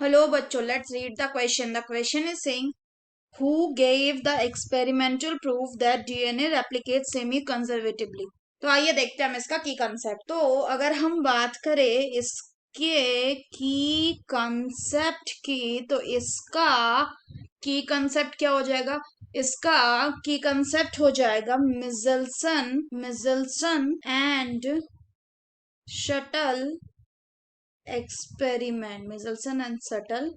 Hello बच्चों, let's read the question. The question is saying who gave the experimental proof that DNA replicates semi-conservatively. तो आइए देखते हैं हम इसका की कंसेप्ट। तो अगर हम बात करें इसके की कंसेप्ट की, तो इसका की कंसेप्ट क्या हो जाएगा? इसका की कंसेप्ट हो जाएगा Meselson and Stahl experiment. Meselson and Stahl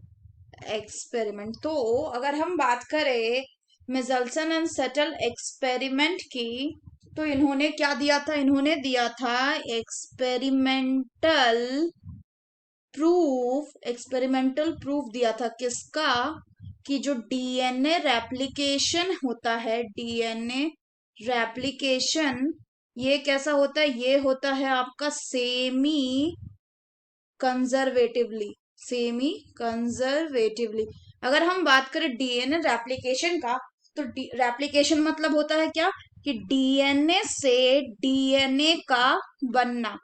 experiment. तो अगर हम बात करें मिजल्सन एंड शटल एक्सपेरिमेंट की, तो इन्होंने क्या दिया था? इन्होंने दिया था एक्सपेरिमेंटल प्रूफ दिया था। किसका? कि जो डीएनए रेप्लिकेशन होता है, डीएनए रेप्लिकेशन, ये कैसा होता है? ये होता है आपका कंजर्वेटिवली सेमी कंजर्वेटिवली। अगर हम बात करें डीएनए रेप्लिकेशन का, तो रेप्लिकेशन मतलब होता है क्या? कि डीएनए से डीएनए का बनना,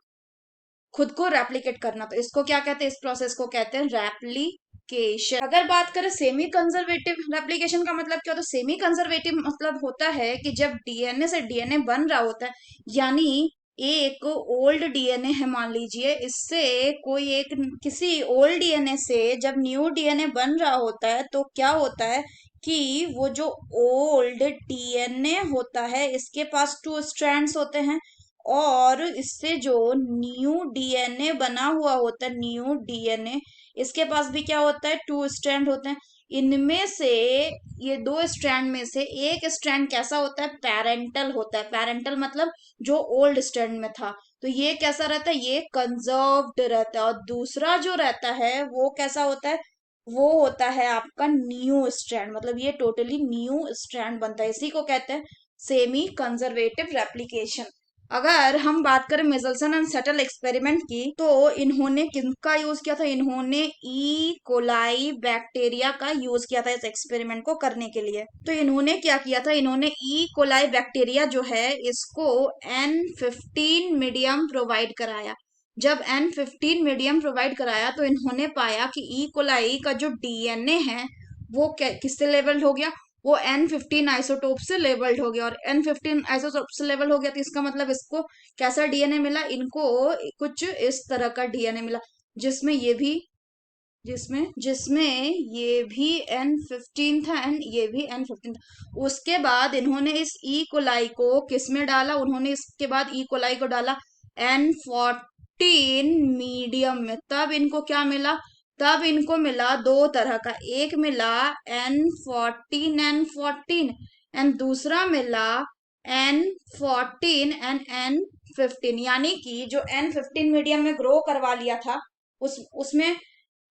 खुद को रेप्लिकेट करना। तो इसको क्या कहते हैं? इस प्रोसेस को कहते हैं रेप्लिकेशन। अगर बात करें सेमी कंजर्वेटिव रेप्लिकेशन का मतलब क्या होता है? सेमी कंजर्वेटिव मतलब होता है कि जब डीएनए से डीएनए बन रहा होता है, यानी एक ओल्ड डीएनए है, मान लीजिए, इससे कोई एक किसी ओल्ड डीएनए से जब न्यू डीएनए बन रहा होता है, तो क्या होता है कि वो जो ओल्ड डीएनए होता है, इसके पास टू स्ट्रैंड्स होते हैं, और इससे जो न्यू डीएनए बना हुआ होता है, न्यू डीएनए, इसके पास भी क्या होता है? टू स्ट्रैंड होते हैं। इनमें से, ये दो स्ट्रैंड में से एक स्ट्रैंड कैसा होता है? पैरेंटल होता है। पैरेंटल मतलब जो ओल्ड स्ट्रैंड में था, तो ये कैसा रहता है? ये कंजर्व्ड रहता है। और दूसरा जो रहता है वो कैसा होता है? वो होता है आपका न्यू स्ट्रैंड, मतलब ये टोटली न्यू स्ट्रैंड बनता है। इसी को कहते हैं सेमी कंजर्वेटिव रेप्लिकेशन। अगर हम बात करें मिजल्सन एंड सेटल एक्सपेरिमेंट की, तो इन्होंने किनका यूज किया था? इन्होंने ई कोलाई बैक्टीरिया का यूज किया था इस एक्सपेरिमेंट को करने के लिए। तो इन्होंने क्या किया था? इन्होंने ई कोलाई बैक्टीरिया जो है, इसको N15 मीडियम प्रोवाइड कराया। जब N15 मीडियम प्रोवाइड कराया, तो इन्होंने पाया कि ई कोलाई का जो डीएनए है वो किससे लेवल्ड हो गया? वो N15 आइसोटोप से लेवल्ड हो गया। और N15 आइसोटोप से लेवल हो गया, तो इसका मतलब इसको कैसा डीएनए मिला? इनको कुछ इस तरह का डीएनए मिला, जिसमें ये भी जिसमें जिसमें ये भी N15 था एंड ये भी N15 था। उसके बाद इन्होंने इस ई कोलाई को किस में डाला? उन्होंने इसके बाद ई कोलाई को डाला N14 मीडियम में। तब इनको क्या मिला? तब इनको मिला दो तरह का, एक मिला N14 एंड दूसरा मिला N15। यानी कि जो N15 मीडियम में ग्रो करवा लिया था, उसमें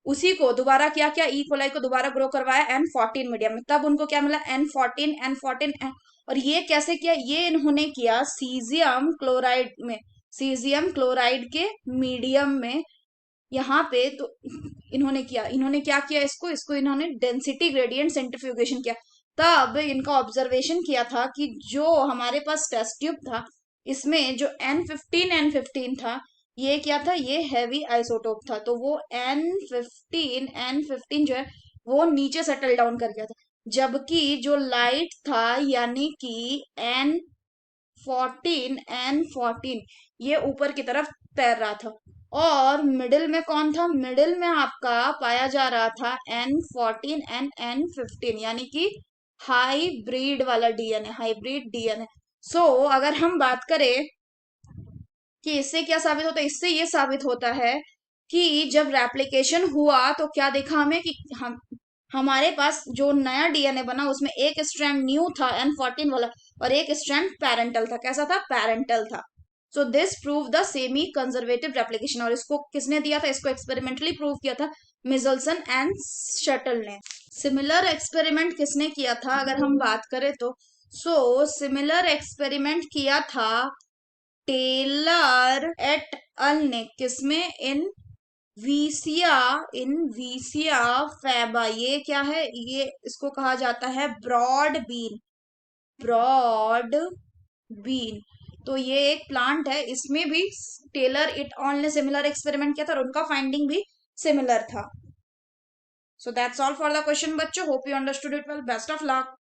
उसी को दोबारा क्या किया? ई कोलाई को दोबारा ग्रो करवाया N14 मीडियम में। तब उनको क्या मिला? N14। और ये कैसे किया? ये इन्होंने किया सीजियम क्लोराइड के मीडियम में। यहाँ पे तो इन्होंने क्या किया? इसको इसको इन्होंने डेंसिटी ग्रेडियंट सेंट्रीफ्यूगेशन किया। तब इनका ऑब्जर्वेशन किया था कि जो हमारे पास टेस्ट ट्यूब था, इसमें जो N15 था, ये क्या था? ये हैवी आइसोटोप था। तो वो N15 जो है, वो नीचे सेटल डाउन कर गया था। जबकि जो लाइट था, यानी कि N14 ये ऊपर की तरफ तैर रहा था। और मिडिल में कौन था? मिडिल में आपका पाया जा रहा था N14 यानी कि हाइब्रिड डीएनए। सो अगर हम बात करें कि इससे क्या साबित होता है, इससे ये साबित होता है कि जब रेप्लिकेशन हुआ, तो क्या देखा हमें कि हमारे पास जो नया डीएनए बना, उसमें एक स्ट्रैंड न्यू था N14 वाला, और एक स्ट्रैंड पैरेंटल था। कैसा था? पैरेंटल था। So this prove the semi conservative replication. और इसको किसने दिया था? इसको एक्सपेरिमेंटली प्रूव किया था मिजल्सन एंड शटल ने। सिमिलर एक्सपेरिमेंट किसने किया था अगर हम बात करें तो? सिमिलर एक्सपेरिमेंट किया था टेलर एट अल ने। किसमें? इन वीसिया फैबा। ये क्या है? ये इसको कहा जाता है ब्रॉड बीन। तो ये एक प्लांट है, इसमें भी टेलर इट ऑल ने सिमिलर एक्सपेरिमेंट किया था, और उनका फाइंडिंग भी सिमिलर था। So that's all for the question, बच्चों. Hope you understood it well. Best of luck.